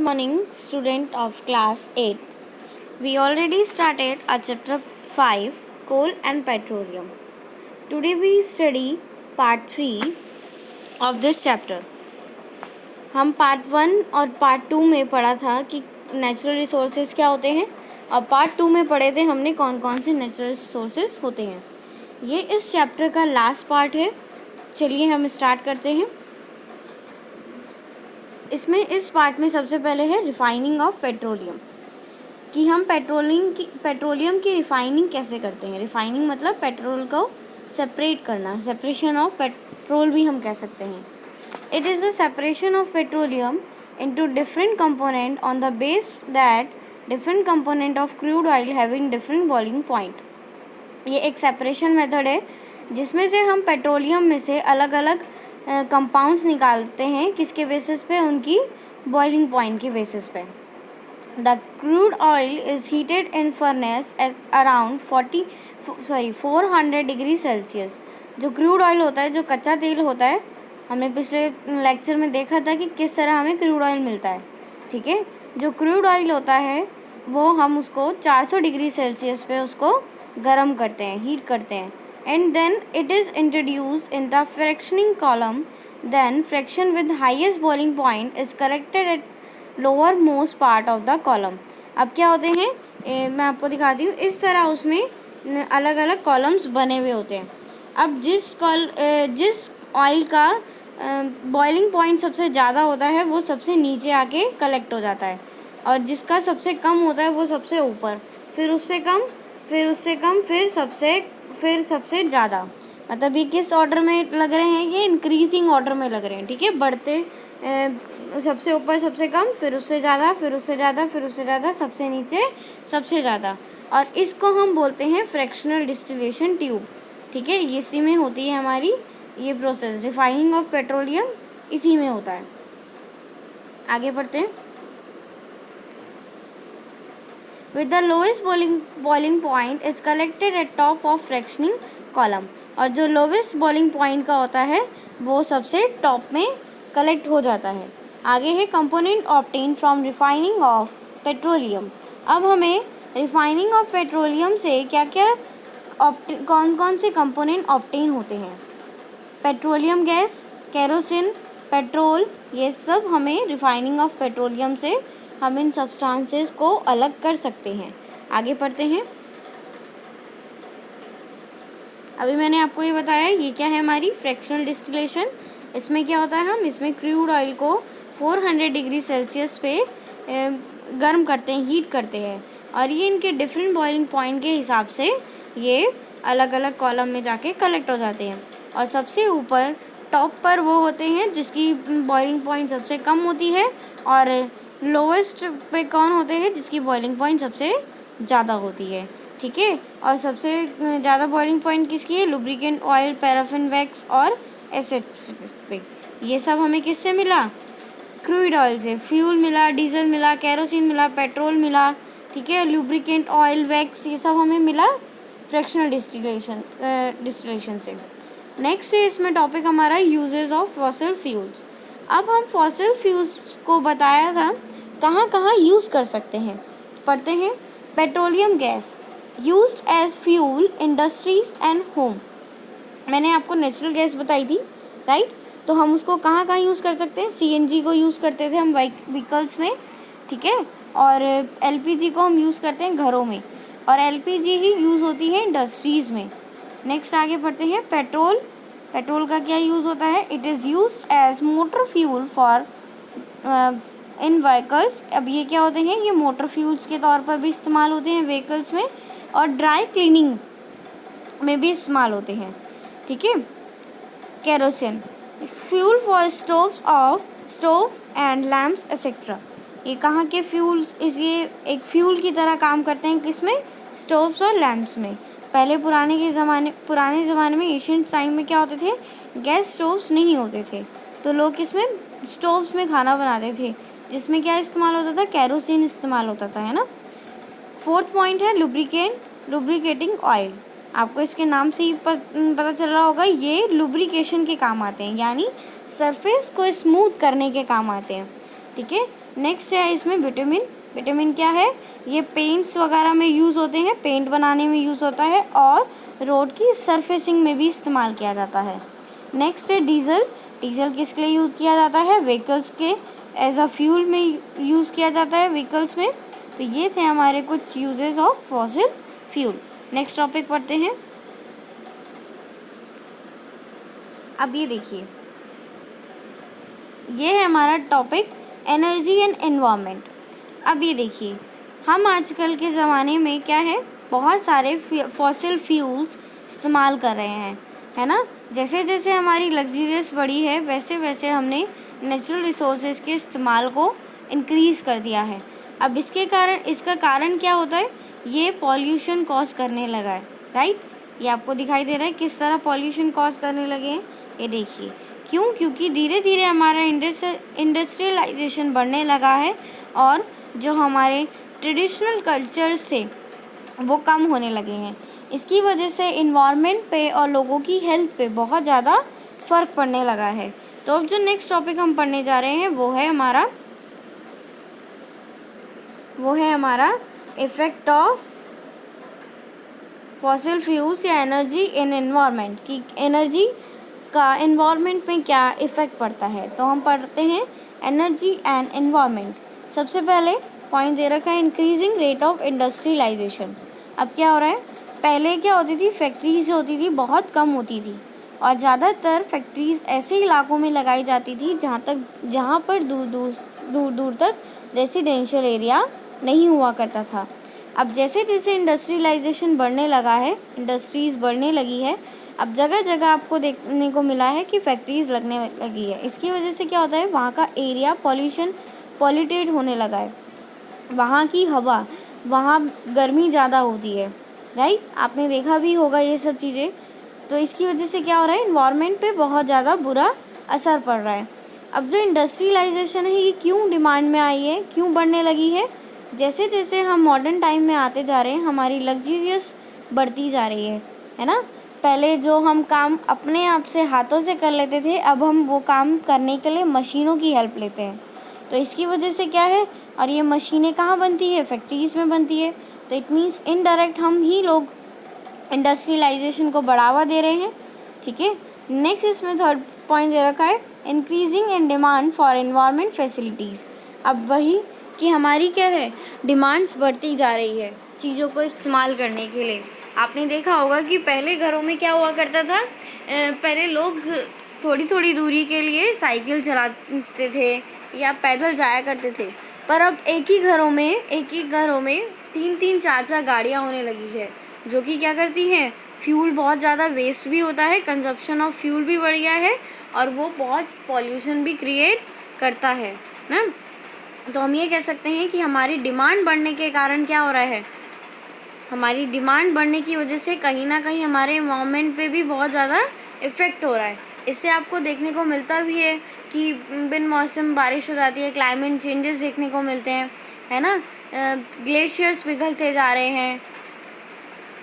morning, student of class 8. We already started our chapter 5, Coal and Petroleum. Today we study part 3 of this chapter. हम part 1 और part 2 में पढ़ा था कि natural resources क्या होते हैं, और पार्ट 2 में पढ़े थे हमने कौन कौन से नेचुरल रिसोर्सेज होते हैं. ये इस चैप्टर का लास्ट पार्ट है. चलिए हम स्टार्ट करते हैं. इस पार्ट में सबसे पहले है रिफाइनिंग ऑफ पेट्रोलियम, कि हम पेट्रोलियम की रिफाइनिंग कैसे करते हैं. रिफाइनिंग मतलब पेट्रोल को सेपरेट करना. सेपरेशन ऑफ पेट्रोल भी हम कह सकते हैं. It is the separation of petroleum into different component on the base that different component of crude oil having different boiling point. ये एक सेपरेशन मेथड है जिसमें से हम पेट्रोलियम में से अलग अलग कंपाउंड्स निकालते हैं. किसके बेसिस पे? उनकी बॉइलिंग पॉइंट की बेसिस पे. The crude oil is heated in furnace at around 400 degree Celsius. जो क्रूड ऑयल होता है, जो कच्चा तेल होता है, हमने पिछले लेक्चर में देखा था कि किस तरह हमें क्रूड ऑयल मिलता है. ठीक है, जो क्रूड ऑयल होता है वो हम उसको 400 डिग्री सेल्सियस पे उसको गर्म करते हैं, हीट करते हैं. And then it is introduced in the fractioning column. Then fraction with highest boiling point is collected at lowermost part of the column. अब क्या होते हैं, मैं आपको दिखाती हूँ. इस तरह उसमें अलग अलग कॉलम्स बने हुए होते हैं. अब जिस ऑयल का बॉइलिंग पॉइंट सबसे ज़्यादा होता है वो सबसे नीचे आके कलेक्ट हो जाता है, और जिसका सबसे कम होता है वो सबसे ऊपर, फिर उससे कम, फिर उससे कम, फिर सबसे ज़्यादा. मतलब ये किस ऑर्डर में लग रहे हैं? ये इंक्रीजिंग ऑर्डर में लग रहे हैं. ठीक है, बढ़ते सबसे ऊपर सबसे कम, फिर उससे ज़्यादा, फिर उससे ज़्यादा, फिर उससे ज़्यादा, सबसे नीचे सबसे ज़्यादा. और इसको हम बोलते हैं फ्रैक्शनल डिस्टिलेशन ट्यूब. ठीक है, इसी में होती है हमारी ये प्रोसेस. रिफाइनिंग ऑफ पेट्रोलियम इसी में होता है. आगे बढ़ते हैं. With the lowest boiling point is collected at top of fractioning column. और जो lowest boiling point का होता है वो सबसे टॉप में कलेक्ट हो जाता है. आगे है component obtained from refining of petroleum. अब हमें रिफाइनिंग ऑफ पेट्रोलियम से क्या क्या कौन कौन से कंपोनेंट ऑब्टेन होते हैं. पेट्रोलियम गैस, केरोसिन, पेट्रोल, ये सब हमें रिफाइनिंग ऑफ पेट्रोलियम से हम इन सब्सटेंसेस को अलग कर सकते हैं. आगे पढ़ते हैं. अभी मैंने आपको ये बताया ये क्या है हमारी फ्रैक्शनल डिस्टिलेशन. इसमें क्या होता है, हम इसमें क्रूड ऑयल को 400 डिग्री सेल्सियस पे गर्म करते हैं, हीट करते हैं, और ये इनके डिफरेंट बॉइलिंग पॉइंट के हिसाब से ये अलग अलग कॉलम में जाके कलेक्ट हो जाते हैं. और सबसे ऊपर टॉप पर वो होते हैं जिसकी बॉइलिंग पॉइंट सबसे कम होती है, और लोवेस्ट पे कौन होते हैं जिसकी बॉइलिंग पॉइंट सबसे ज़्यादा होती है. ठीक है, और सबसे ज़्यादा बॉइलिंग पॉइंट किसकी है? लुब्रिकेंट ऑयल, पैराफिन वैक्स और एसिड पे. ये सब हमें किससे मिला? क्रूड ऑयल से. फ्यूल मिला, डीजल मिला, केरोसिन मिला, पेट्रोल मिला. ठीक है, लुब्रिकेंट ऑयल, वैक्स, ये सब हमें मिला फ्रैक्शनल डिस्टिलेशन से. नेक्स्ट है इसमें टॉपिक हमारा यूजेस ऑफ फॉसिल फ्यूल्स. अब हम फॉसिल फ्यूल्स को बताया था कहाँ कहाँ यूज़ कर सकते हैं. पढ़ते हैं. Petroleum gas used as fuel industries and home. मैंने आपको नेचुरल गैस बताई थी, राइट. तो हम उसको कहाँ कहाँ यूज़ कर सकते हैं? सीएनजी को यूज़ करते थे हम व्हीकल्स में. ठीक है, और एलपीजी को हम यूज़ करते हैं घरों में, और एलपीजी ही यूज़ होती है इंडस्ट्रीज़ में. नेक्स्ट आगे पढ़ते हैं. पेट्रोल का क्या यूज़ होता है? It is used as motor fuel for in vehicles. अब ये क्या होते हैं? ये मोटर फ्यूल्स के तौर पर भी इस्तेमाल होते हैं व्हीकल्स में, और ड्राई क्लीनिंग में भी इस्तेमाल होते हैं. ठीक है. Kerosene fuel for stove and lamps etcetera. ये कहाँ के फ्यूल्स? ये एक फ्यूल की तरह काम करते हैं. किसमें? स्टोव्स और लैम्प्स में. पहले पुराने ज़माने में एशियंट टाइम में क्या होते थे? गैस स्टोव्स नहीं होते थे, तो लोग किसमें? स्टोव्स में खाना बनाते थे, जिसमें क्या इस्तेमाल होता था? केरोसिन इस्तेमाल होता था, है ना. फोर्थ पॉइंट है लुब्रिकेटिंग ऑयल. आपको इसके नाम से ही पता चल रहा होगा, ये लुब्रिकेशन के काम आते हैं, यानी सरफेस को स्मूथ करने के काम आते हैं. ठीक है, नेक्स्ट है इसमें विटामिन। विटामिन क्या है, ये पेंट्स वगैरह में यूज़ होते हैं, पेंट बनाने में यूज़ होता है और रोड की सरफेसिंग में भी इस्तेमाल किया जाता है। नेक्स्ट है डीजल। डीजल किसके लिए यूज़ किया जाता है, व्हीकल्स के एज अ फ्यूल में यूज़ किया जाता है व्हीकल्स में। तो ये थे हमारे कुछ uses of fossil fuel. Next topic पढ़ते हैं। अब ये देखिए, ये है हमारा टॉपिक एनर्जी एंड एनवायरनमेंट। अब ये देखिए, हम आजकल के ज़माने में क्या है, बहुत सारे फॉसिल फ्यूल्स इस्तेमाल कर रहे हैं, है ना। जैसे जैसे हमारी लग्जरियस बढ़ी है वैसे वैसे हमने नेचुरल रिसोर्सेज के इस्तेमाल को इंक्रीज़ कर दिया है। अब इसका कारण क्या होता है, ये पॉल्यूशन कॉज करने लगा है, राइट। ये आपको दिखाई दे रहा है किस तरह पॉल्यूशन कॉज करने लगे हैं। ये देखिए क्यों, क्योंकि धीरे धीरे हमारा इंडस्ट्रियलाइजेशन बढ़ने लगा है और जो हमारे ट्रेडिशनल कल्चर्स थे वो कम होने लगे हैं। इसकी वजह से इन्वायरमेंट पे और लोगों की हेल्थ पे बहुत ज़्यादा फ़र्क पड़ने लगा है। तो अब जो नेक्स्ट टॉपिक हम पढ़ने जा रहे हैं वो है हमारा इफ़ेक्ट ऑफ फॉसिल फ्यूल्स या एनर्जी इन एनवायरनमेंट, कि एनर्जी का एनवायरनमेंट में क्या इफ़ेक्ट पड़ता है। तो हम पढ़ते हैं एनर्जी एंड एनवायरनमेंट। सबसे पहले पॉइंट दे रखा है इंक्रीजिंग रेट ऑफ इंडस्ट्रियलाइजेशन। अब क्या हो रहा है, पहले क्या होती थी, फैक्ट्रीज जो होती थी बहुत कम होती थी और ज़्यादातर फैक्ट्रीज़ ऐसे इलाकों में लगाई जाती थी जहाँ पर दूर दूर तक रेसिडेंशियल एरिया नहीं हुआ करता था। अब जैसे जैसे इंडस्ट्रियलाइजेशन बढ़ने लगा है, इंडस्ट्रीज़ बढ़ने लगी है, अब जगह जगह आपको देखने को मिला है कि फैक्ट्रीज़ लगने लगी है। इसकी वजह से क्या होता है, वहाँ का एरिया पॉल्यूटेड होने लगा है, वहाँ की हवा, वहाँ गर्मी ज़्यादा होती है, राइट। आपने देखा भी होगा ये सब चीज़ें। तो इसकी वजह से क्या हो रहा है, इन्वायरमेंट पे बहुत ज़्यादा बुरा असर पड़ रहा है। अब जो इंडस्ट्रियलाइजेशन है ये क्यों डिमांड में आई है, क्यों बढ़ने लगी है, जैसे जैसे हम मॉडर्न टाइम में आते जा रहे हैं हमारी लग्जरियस बढ़ती जा रही है ना। पहले जो हम काम अपने आप से हाथों से कर लेते थे, अब हम वो काम करने के लिए मशीनों की हेल्प लेते हैं। तो इसकी वजह से क्या है, और ये मशीनें कहाँ बनती है, फैक्ट्रीज़ में बनती है। तो इट मीन्स इनडायरेक्ट हम ही लोग इंडस्ट्रियलाइजेशन को बढ़ावा दे रहे हैं, ठीक है। नेक्स्ट इसमें थर्ड पॉइंट दे रखा है increasing in demand for environment facilities. अब वही कि हमारी क्या है, डिमांड्स बढ़ती जा रही है चीज़ों को इस्तेमाल करने के लिए। आपने देखा होगा कि पहले घरों में क्या हुआ करता था, पहले लोग थोड़ी थोड़ी दूरी के लिए साइकिल चलाते थे या पैदल जाया करते थे, पर अब एक ही घरों में 3-3 4-4 गाड़ियाँ होने लगी है, जो कि क्या करती हैं, फ्यूल बहुत ज़्यादा वेस्ट भी होता है, कंजप्शन ऑफ फ्यूल भी बढ़ गया है और वो बहुत पॉल्यूशन भी क्रिएट करता है ना। तो हम ये कह सकते हैं कि हमारी डिमांड बढ़ने के कारण क्या हो रहा है, हमारी डिमांड बढ़ने की वजह से कहीं ना कहीं हमारे एनवायरनमेंट पे भी बहुत ज़्यादा इफ़ेक्ट हो रहा है। इससे आपको देखने को मिलता भी है कि बिन मौसम बारिश हो जाती है, क्लाइमेट चेंजेस देखने को मिलते हैं, है ना। ग्लेशियर्स पिघलते जा रहे हैं,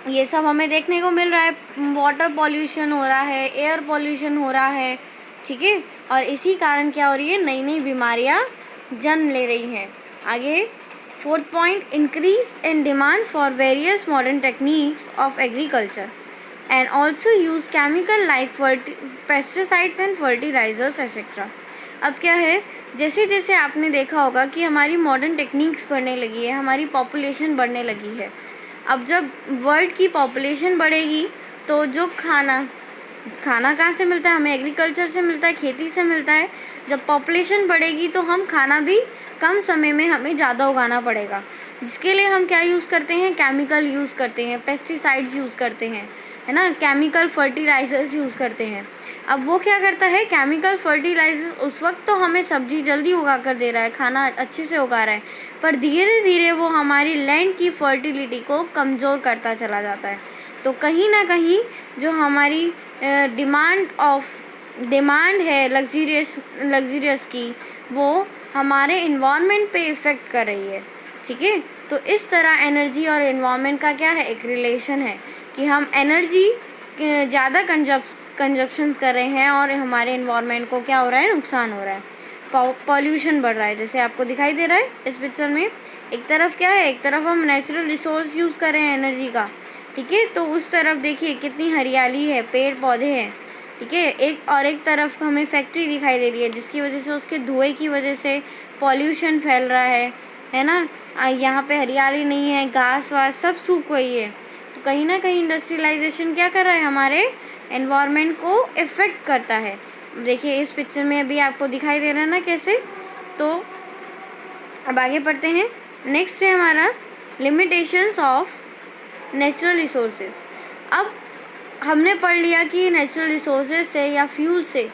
ये सब हमें देखने को मिल रहा है। वाटर पॉल्यूशन हो रहा है, एयर पॉल्यूशन हो रहा है, ठीक है। और इसी कारण क्या हो रही है, नई नई बीमारियाँ जन्म ले रही हैं। आगे fourth point, increase in demand for various modern techniques of agriculture and also use chemical like pesticides and fertilizers etcetera. अब क्या है, जैसे जैसे आपने देखा होगा कि हमारी मॉडर्न टेक्निक्स बढ़ने लगी है, हमारी पॉपुलेशन बढ़ने लगी है। अब जब वर्ल्ड की पॉपुलेशन बढ़ेगी तो जो खाना कहाँ से मिलता है, हमें एग्रीकल्चर से मिलता है, खेती से मिलता है। जब पॉपुलेशन बढ़ेगी तो हम खाना भी कम समय में हमें ज़्यादा उगाना पड़ेगा, जिसके लिए हम क्या यूज़ करते हैं, केमिकल यूज़ करते हैं, पेस्टिसाइड्स यूज़ करते हैं, है ना, केमिकल फर्टिलाइज़र्स यूज़ करते हैं। अब वो क्या करता है, केमिकल फर्टिलाइजर्स उस वक्त तो हमें सब्जी जल्दी उगा कर दे रहा है, खाना अच्छे से उगा रहा है, पर धीरे धीरे वो हमारी लैंड की फर्टिलिटी को कमज़ोर करता चला जाता है। तो कहीं ना कहीं जो हमारी डिमांड है लग्जरियस की, वो हमारे इन्वायरमेंट पे इफ़ेक्ट कर रही है, ठीक है। तो इस तरह एनर्जी और इन्वायरमेंट का क्या है, एक रिलेशन है कि हम एनर्जी ज़्यादा कंजप्शंस कर रहे हैं और हमारे इन्वायरमेंट को क्या हो रहा है, नुकसान हो रहा है। पॉल्यूशन बढ़ रहा है, जैसे आपको दिखाई दे रहा है इस पिक्चर में। एक तरफ क्या है, एक तरफ हम नेचुरल रिसोर्स यूज़ कर रहे हैं एनर्जी का, ठीक है, तो उस तरफ देखिए कितनी हरियाली है, पेड़ पौधे हैं, ठीक है। एक तरफ हमें फैक्ट्री दिखाई दे रही है, जिसकी वजह से उसके धुएं की वजह से पॉल्यूशन फैल रहा है ना। यहाँ पे हरियाली नहीं है, घास वास सब सूख गई है। तो कहीं ना कहीं इंडस्ट्रियलाइजेशन क्या कर रहा है, हमारे एनवायरनमेंट को इफ़ेक्ट करता है। देखिए इस पिक्चर में अभी आपको दिखाई दे रहा है ना कैसे। तो अब आगे पढ़ते हैं। नेक्स्ट है हमारा लिमिटेशंस ऑफ नेचुरल रिसोर्सेज। अब हमने पढ़ लिया कि नेचुरल रिसोर्सेज से या फ्यूल से,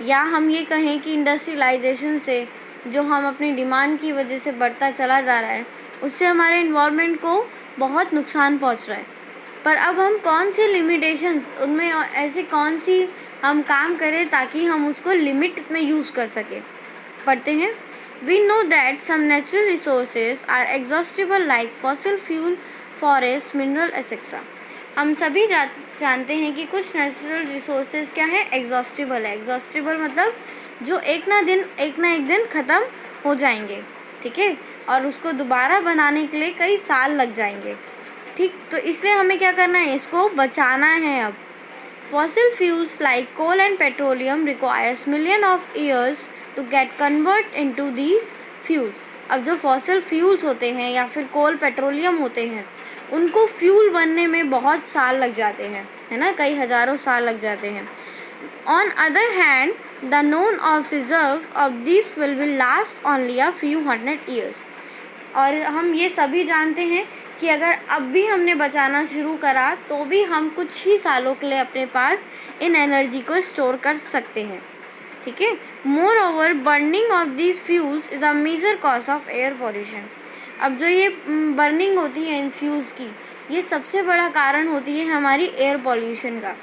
या हम ये कहें कि इंडस्ट्रियलाइजेशन से, जो हम अपनी डिमांड की वजह से बढ़ता चला जा रहा है, उससे हमारे इन्वायरमेंट को बहुत नुकसान पहुंच रहा है। पर अब हम कौन सी लिमिटेशंस, उनमें ऐसी कौन सी हम काम करें ताकि हम उसको लिमिट में यूज़ कर सकें। पढ़ते हैं। We know that some natural resources are exhaustible like fossil fuel, forest, mineral etcetera. हम सभी जानते हैं कि कुछ नेचुरल रिसोर्सेज क्या है, एग्जॉस्टिबल है। एग्जॉस्टिबल मतलब जो एक ना एक दिन ख़त्म हो जाएंगे, ठीक है, और उसको दोबारा बनाने के लिए कई साल लग जाएंगे, ठीक। तो इसलिए हमें क्या करना है, इसको बचाना है। अब fossil fuels like coal and petroleum requires million of years to get convert into these fuels. अब जो फॉसिल फ्यूल्स होते हैं या फिर कोल पेट्रोलियम होते हैं, उनको फ्यूल बनने में बहुत साल लग जाते हैं, है ना, कई हज़ारों साल लग जाते हैं। On other hand the known of reserve of this will last only a few 100 years. और हम ये सभी जानते हैं कि अगर अब भी हमने बचाना शुरू करा तो भी हम कुछ ही सालों के लिए अपने पास इन एनर्जी को स्टोर कर सकते हैं, ठीक है। Moreover burning of this fuels is a major cause of air pollution. अब जो ये बर्निंग होती है इन फ्यूल्स की, ये सबसे बड़ा कारण होती है हमारी एयर पॉल्यूशन का।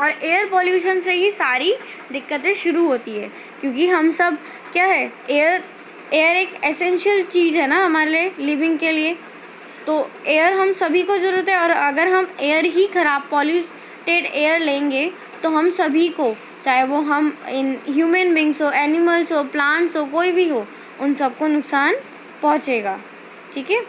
और एयर पॉल्यूशन से ही सारी दिक्कतें शुरू होती है, क्योंकि हम सब क्या है, एयर एक एसेंशियल चीज़ है ना हमारे लिए, लिविंग के लिए। तो एयर हम सभी को ज़रूरत है, और अगर हम एयर ही ख़राब पॉल्यूटेड एयर लेंगे तो हम सभी को, चाहे वो हम इन ह्यूमन बींग्स हो, एनिमल्स हो, प्लांट्स हो, कोई भी हो, उन सबको नुकसान पहुँचेगा, ठीक है।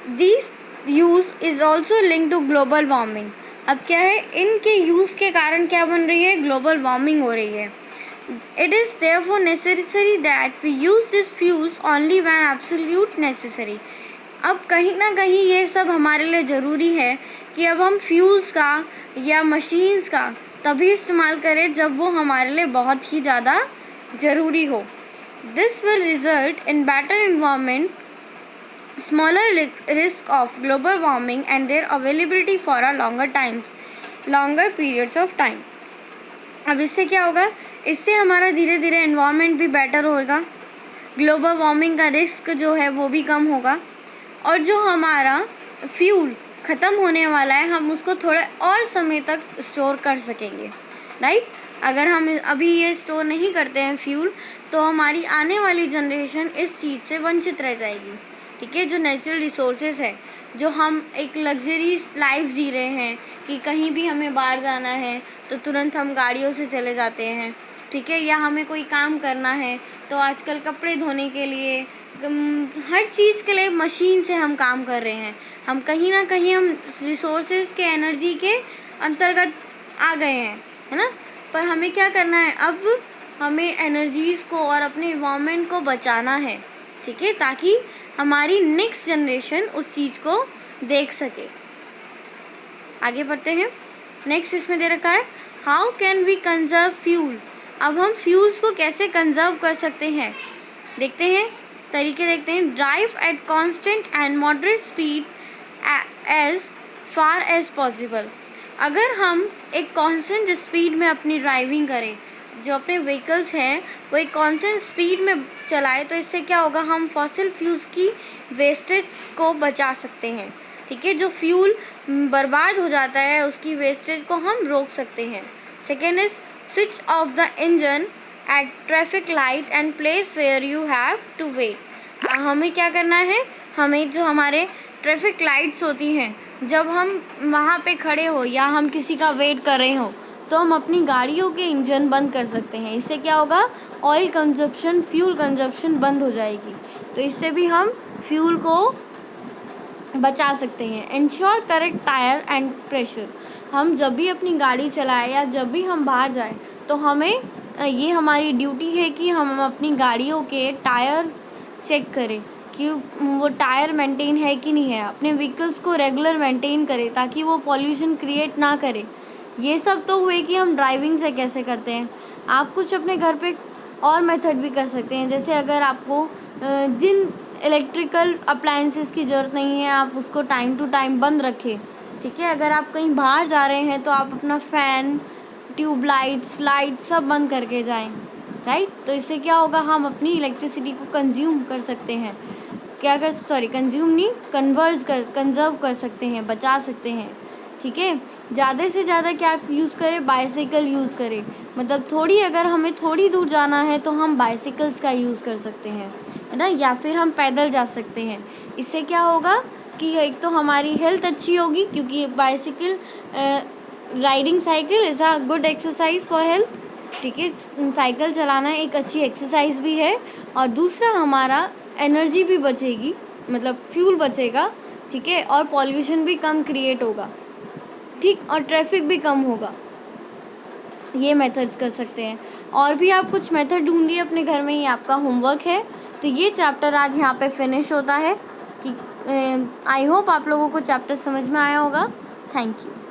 This use is also link to global warming. अब क्या है, इनके यूज़ के कारण क्या बन रही है, ग्लोबल वार्मिंग हो रही है। It is therefore necessary that we use these fuels only when absolute necessary। अब कहीं ना कहीं ये सब हमारे लिए ज़रूरी है कि अब हम फ्यूल्स का या मशीन्स का तभी इस्तेमाल करें जब वो हमारे लिए बहुत ही ज़्यादा ज़रूरी हो। This will result in better environment, smaller risk of global warming and their availability for a longer periods of time. अब इससे क्या होगा, इससे हमारा धीरे धीरे एनवायरनमेंट भी बेटर होएगा, ग्लोबल वार्मिंग का रिस्क जो है वो भी कम होगा, और जो हमारा फ्यूल ख़त्म होने वाला है हम उसको थोड़े और समय तक स्टोर कर सकेंगे, राइट। अगर हम अभी ये स्टोर नहीं करते हैं फ्यूल, तो हमारी आने वाली जनरेशन इस चीज़ से वंचित रह जाएगी, ठीक है। जो नेचुरल रिसोर्सेज है, जो हम एक लग्जरी लाइफ जी रहे हैं कि कहीं भी हमें बाहर जाना है तो तुरंत हम गाड़ियों से चले जाते हैं, ठीक है, या हमें कोई काम करना है तो आजकल कपड़े धोने के लिए, हर चीज़ के लिए मशीन से हम काम कर रहे हैं। हम कहीं ना कहीं हम रिसोर्सेज के, एनर्जी के अंतर्गत आ गए हैं, है ना। पर हमें क्या करना है, अब हमें एनर्जीज़ को और अपने इन्वायरमेंट को बचाना है, ठीक है, ताकि हमारी नेक्स्ट जनरेशन उस चीज़ को देख सके। आगे बढ़ते हैं। नेक्स्ट इसमें दे रखा है, how can we conserve fuel. अब हम फ्यूल्स को कैसे कंजर्व कर सकते हैं, देखते हैं, तरीके देखते हैं। Drive at constant and moderate speed as far as possible. अगर हम एक कांस्टेंट स्पीड में अपनी ड्राइविंग करें, जो अपने व्हीकल्स हैं वो एक कांस्टेंट स्पीड में चलाए, तो इससे क्या होगा, हम फॉसिल फ्यूल्स की वेस्टेज को बचा सकते हैं, ठीक है। जो फ्यूल बर्बाद हो जाता है उसकी वेस्टेज को हम रोक सकते हैं। Second is switch off the engine at traffic light and place where you have to wait. हमें क्या करना है, हमें जो हमारे ट्रैफिक लाइट्स होती हैं, जब हम वहाँ पे खड़े हो या हम किसी का वेट कर रहे हो, तो हम अपनी गाड़ियों के इंजन बंद कर सकते हैं। इससे क्या होगा, ऑयल कंजप्शन, फ्यूल कंजप्शन बंद हो जाएगी। तो इससे भी हम फ्यूल को बचा सकते हैं। Ensure correct tyre and pressure, हम जब भी अपनी गाड़ी चलाएं या जब भी हम बाहर जाएं तो हमें ये हमारी ड्यूटी है कि हम अपनी गाड़ियों के टायर चेक करें कि वो टायर मेंटेन है कि नहीं है। अपने व्हीकल्स को रेगुलर मेंटेन करें ताकि वो पॉल्यूशन क्रिएट ना करे। ये सब तो हुए कि हम ड्राइविंग से कैसे करते हैं। आप कुछ अपने घर पे और मेथड भी कर सकते हैं। जैसे अगर आपको जिन इलेक्ट्रिकल अप्लायंसेस की ज़रूरत नहीं है, आप उसको टाइम टू टाइम बंद रखें, ठीक है। अगर आप कहीं बाहर जा रहे हैं तो आप अपना फ़ैन, ट्यूबलाइट्स, लाइट्स सब बंद करके जाएं, राइट। तो इससे क्या होगा, हम अपनी इलेक्ट्रिसिटी को कंज्यूम कर सकते हैं, कंज्यूम नहीं, कंजर्व कर सकते हैं, बचा सकते हैं, ठीक है। ज़्यादा से ज़्यादा क्या यूज़ करें, बाइसाइकिल यूज़ करें। मतलब अगर हमें थोड़ी दूर जाना है तो हम बाइसाइकिल्स का यूज़ कर सकते हैं, है ना, या फिर हम पैदल जा सकते हैं। इससे क्या होगा कि एक तो हमारी हेल्थ अच्छी होगी, क्योंकि bicycle riding cycle is a good exercise for health, ठीक है। साइकिल चलाना एक अच्छी एक्सरसाइज भी है, और दूसरा हमारा एनर्जी भी बचेगी, मतलब फ्यूल बचेगा, ठीक है, और पॉल्यूशन भी कम क्रिएट होगा, ठीक, और ट्रैफिक भी कम होगा। ये मेथड्स कर सकते हैं। और भी आप कुछ मेथड ढूंढिए अपने घर में, ही आपका होमवर्क है। तो ये चैप्टर आज यहाँ पे फिनिश होता है कि आई होप आप लोगों को चैप्टर समझ में आया होगा। Thank you.